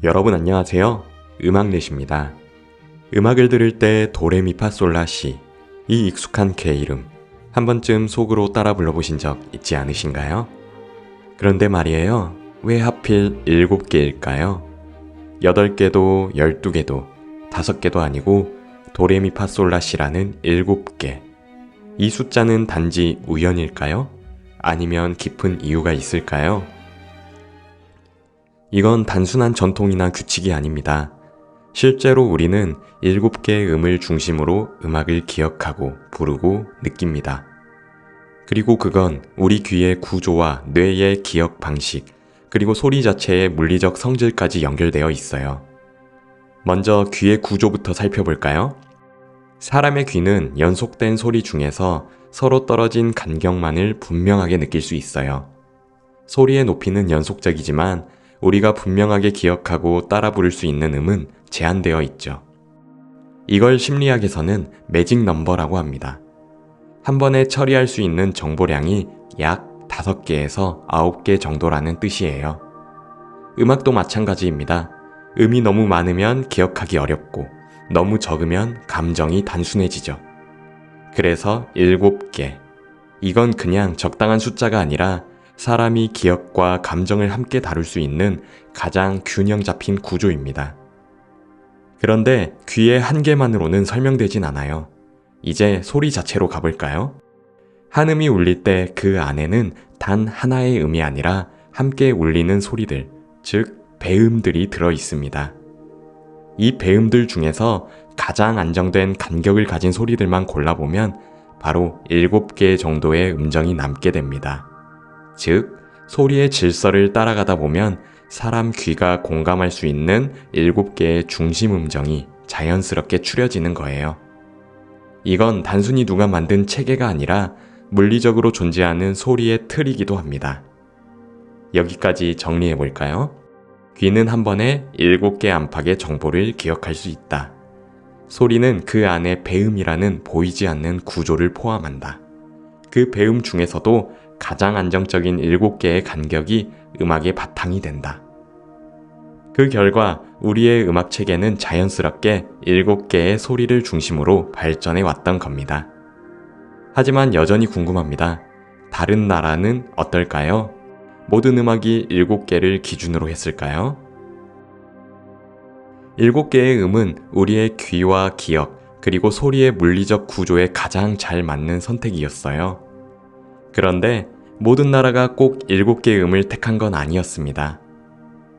여러분 안녕하세요. 음악넷입니다. 음악을 들을 때 도레미파솔라시, 이 익숙한 개 이름 한 번쯤 속으로 따라 불러보신 적 있지 않으신가요? 그런데 말이에요. 왜 하필 7개일까요? 8개도 12개도 5개도 아니고 도레미파솔라시라는 7개. 이 숫자는 단지 우연일까요? 아니면 깊은 이유가 있을까요? 이건 단순한 전통이나 규칙이 아닙니다. 실제로 우리는 7개의 음을 중심으로 음악을 기억하고 부르고 느낍니다. 그리고 그건 우리 귀의 구조와 뇌의 기억 방식, 그리고 소리 자체의 물리적 성질까지 연결되어 있어요. 먼저 귀의 구조부터 살펴볼까요? 사람의 귀는 연속된 소리 중에서 서로 떨어진 간격만을 분명하게 느낄 수 있어요. 소리의 높이는 연속적이지만 우리가 분명하게 기억하고 따라 부를 수 있는 음은 제한되어 있죠. 이걸 심리학에서는 매직 넘버라고 합니다. 한 번에 처리할 수 있는 정보량이 약 5개에서 9개 정도라는 뜻이에요. 음악도 마찬가지입니다. 음이 너무 많으면 기억하기 어렵고 너무 적으면 감정이 단순해지죠. 그래서 7개. 이건 그냥 적당한 숫자가 아니라 사람이 기억과 감정을 함께 다룰 수 있는 가장 균형 잡힌 구조입니다. 그런데 귀의 한계만으로는 설명되진 않아요. 이제 소리 자체로 가볼까요? 한 음이 울릴 때 그 안에는 단 하나의 음이 아니라 함께 울리는 소리들, 즉 배음들이 들어 있습니다. 이 배음들 중에서 가장 안정된 간격을 가진 소리들만 골라보면 바로 7개 정도의 음정이 남게 됩니다. 즉, 소리의 질서를 따라가다 보면 사람 귀가 공감할 수 있는 7개의 중심 음정이 자연스럽게 추려지는 거예요. 이건 단순히 누가 만든 체계가 아니라 물리적으로 존재하는 소리의 틀이기도 합니다. 여기까지 정리해 볼까요? 귀는 한 번에 7개 안팎의 정보를 기억할 수 있다. 소리는 그 안에 배음이라는 보이지 않는 구조를 포함한다. 그 배음 중에서도 가장 안정적인 7개의 간격이 음악의 바탕이 된다. 그 결과 우리의 음악 체계는 자연스럽게 7개의 소리를 중심으로 발전해 왔던 겁니다. 하지만 여전히 궁금합니다. 다른 나라는 어떨까요? 모든 음악이 7개를 기준으로 했을까요? 7개의 음은 우리의 귀와 기억, 그리고 소리의 물리적 구조에 가장 잘 맞는 선택이었어요. 그런데 모든 나라가 꼭 7개의 음을 택한 건 아니었습니다.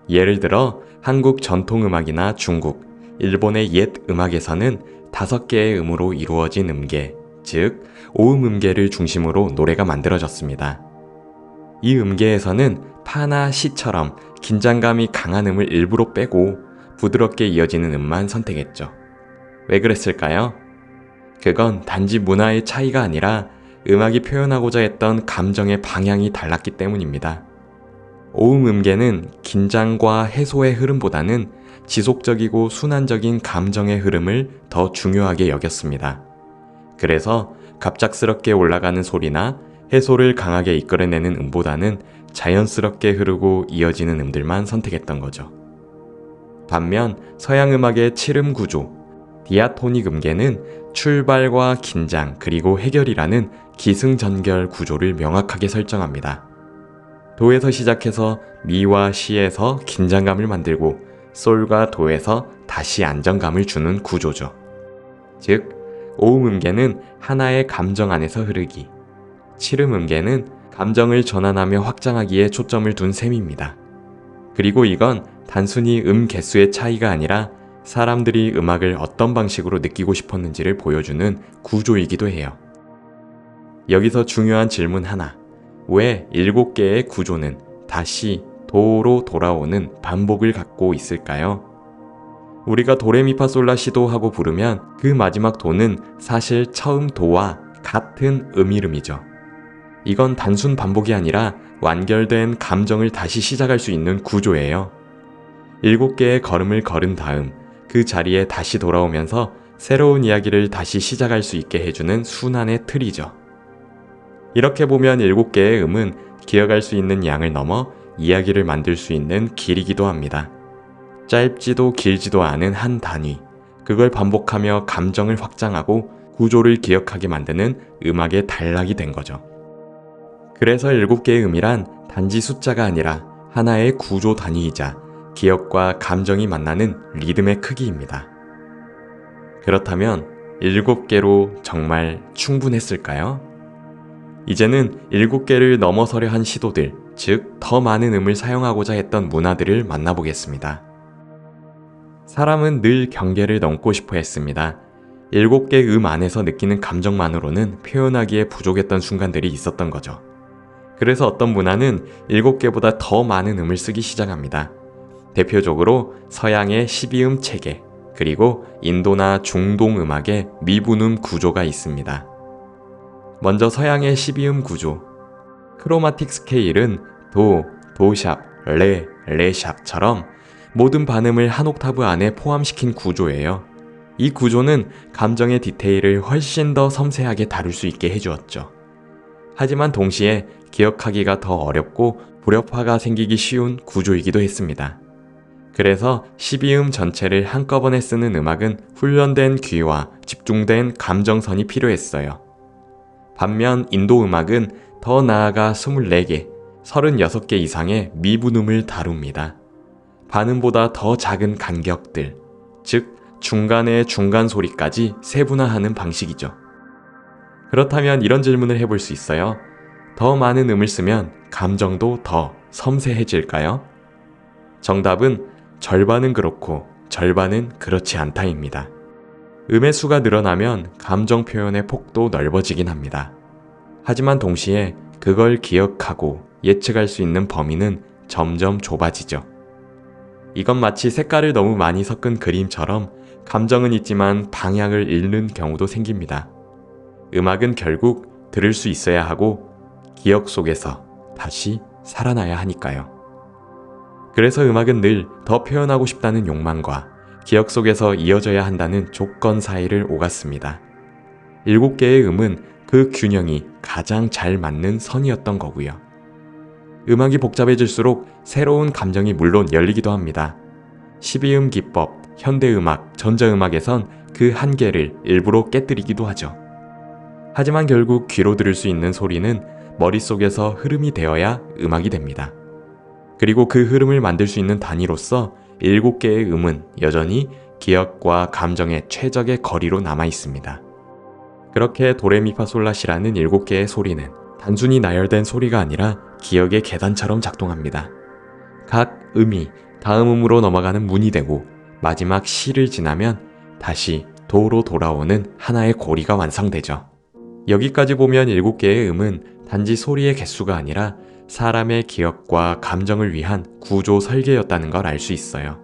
예를 들어 한국 전통음악이나 중국, 일본의 옛 음악에서는 5개의 음으로 이루어진 음계, 즉 오음 음계를 중심으로 노래가 만들어졌습니다. 이 음계에서는 파나 시처럼 긴장감이 강한 음을 일부러 빼고 부드럽게 이어지는 음만 선택했죠. 왜 그랬을까요? 그건 단지 문화의 차이가 아니라 음악이 표현하고자 했던 감정의 방향이 달랐기 때문입니다. 오음 음계는 긴장과 해소의 흐름보다는 지속적이고 순환적인 감정의 흐름을 더 중요하게 여겼습니다. 그래서 갑작스럽게 올라가는 소리나 해소를 강하게 이끌어내는 음보다는 자연스럽게 흐르고 이어지는 음들만 선택했던 거죠. 반면 서양 음악의 7음 구조, 디아토닉 음계는 출발과 긴장 그리고 해결이라는 기승전결 구조를 명확하게 설정합니다. 도에서 시작해서 미와 시에서 긴장감을 만들고 솔과 도에서 다시 안정감을 주는 구조죠. 즉, 오음 음계는 하나의 감정 안에서 흐르기, 7음 음계는 감정을 전환하며 확장하기에 초점을 둔 셈입니다. 그리고 이건 단순히 음 개수의 차이가 아니라 사람들이 음악을 어떤 방식으로 느끼고 싶었는지를 보여주는 구조이기도 해요. 여기서 중요한 질문 하나. 왜 7개의 구조는 다시 도로 돌아오는 반복을 갖고 있을까요? 우리가 도레미파솔라시도 하고 부르면 그 마지막 도는 사실 처음 도와 같은 이름이죠. 이건 단순 반복이 아니라 완결된 감정을 다시 시작할 수 있는 구조예요. 7개의 걸음을 걸은 다음 그 자리에 다시 돌아오면서 새로운 이야기를 다시 시작할 수 있게 해주는 순환의 틀이죠. 이렇게 보면 7개의 음은 기억할 수 있는 양을 넘어 이야기를 만들 수 있는 길이기도 합니다. 짧지도 길지도 않은 한 단위, 그걸 반복하며 감정을 확장하고 구조를 기억하게 만드는 음악의 단락이 된 거죠. 그래서 7개의 음이란 단지 숫자가 아니라 하나의 구조 단위이자 기억과 감정이 만나는 리듬의 크기입니다. 그렇다면 7개로 정말 충분했을까요? 이제는 7개를 넘어서려 한 시도들, 즉 더 많은 음을 사용하고자 했던 문화들을 만나보겠습니다. 사람은 늘 경계를 넘고 싶어 했습니다. 7개의 음 안에서 느끼는 감정만으로는 표현하기에 부족했던 순간들이 있었던 거죠. 그래서 어떤 문화는 7개보다 더 많은 음을 쓰기 시작합니다. 대표적으로 서양의 12음 체계, 그리고 인도나 중동 음악의 미분음 구조가 있습니다. 먼저 서양의 12음 구조. 크로마틱 스케일은 도, 도샵, 레, 레샵처럼 모든 반음을 한 옥타브 안에 포함시킨 구조예요. 이 구조는 감정의 디테일을 훨씬 더 섬세하게 다룰 수 있게 해주었죠. 하지만 동시에 기억하기가 더 어렵고 불협화가 생기기 쉬운 구조이기도 했습니다. 그래서 12음 전체를 한꺼번에 쓰는 음악은 훈련된 귀와 집중된 감정선이 필요했어요. 반면 인도 음악은 더 나아가 24개, 36개 이상의 미분음을 다룹니다. 반음보다 더 작은 간격들, 즉 중간의 중간 소리까지 세분화하는 방식이죠. 그렇다면 이런 질문을 해볼 수 있어요. 더 많은 음을 쓰면 감정도 더 섬세해질까요? 정답은 절반은 그렇고 절반은 그렇지 않다입니다. 음의 수가 늘어나면 감정 표현의 폭도 넓어지긴 합니다. 하지만 동시에 그걸 기억하고 예측할 수 있는 범위는 점점 좁아지죠. 이건 마치 색깔을 너무 많이 섞은 그림처럼 감정은 있지만 방향을 잃는 경우도 생깁니다. 음악은 결국 들을 수 있어야 하고 기억 속에서 다시 살아나야 하니까요. 그래서 음악은 늘 더 표현하고 싶다는 욕망과 기억 속에서 이어져야 한다는 조건 사이를 오갔습니다. 7개의 음은 그 균형이 가장 잘 맞는 선이었던 거고요. 음악이 복잡해질수록 새로운 감정이 물론 열리기도 합니다. 12음 기법, 현대음악, 전자음악에선 그 한계를 일부러 깨뜨리기도 하죠. 하지만 결국 귀로 들을 수 있는 소리는 머릿속에서 흐름이 되어야 음악이 됩니다. 그리고 그 흐름을 만들 수 있는 단위로서 7개의 음은 여전히 기억과 감정의 최적의 거리로 남아 있습니다. 그렇게 도레미파솔라시라는 7개의 소리는 단순히 나열된 소리가 아니라 기억의 계단처럼 작동합니다. 각 음이 다음 음으로 넘어가는 문이 되고 마지막 시를 지나면 다시 도로 돌아오는 하나의 고리가 완성되죠. 여기까지 보면 7개의 음은 단지 소리의 개수가 아니라 사람의 기억과 감정을 위한 구조 설계였다는 걸 알 수 있어요.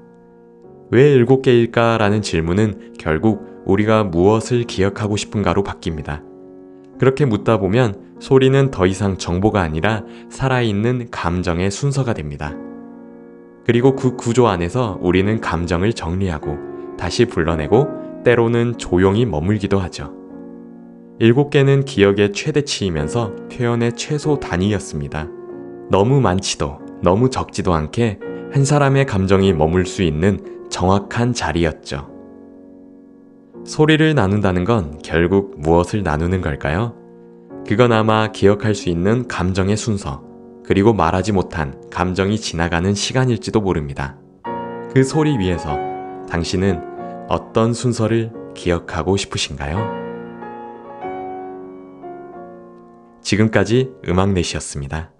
왜 7개일까? 라는 질문은 결국 우리가 무엇을 기억하고 싶은가로 바뀝니다. 그렇게 묻다 보면 소리는 더 이상 정보가 아니라 살아있는 감정의 순서가 됩니다. 그리고 그 구조 안에서 우리는 감정을 정리하고 다시 불러내고 때로는 조용히 머물기도 하죠. 7개는 기억의 최대치이면서 표현의 최소 단위였습니다. 너무 많지도 너무 적지도 않게 한 사람의 감정이 머물 수 있는 정확한 자리였죠. 소리를 나눈다는 건 결국 무엇을 나누는 걸까요? 그건 아마 기억할 수 있는 감정의 순서, 그리고 말하지 못한 감정이 지나가는 시간일지도 모릅니다. 그 소리 위에서 당신은 어떤 순서를 기억하고 싶으신가요? 지금까지 음악넷이었습니다.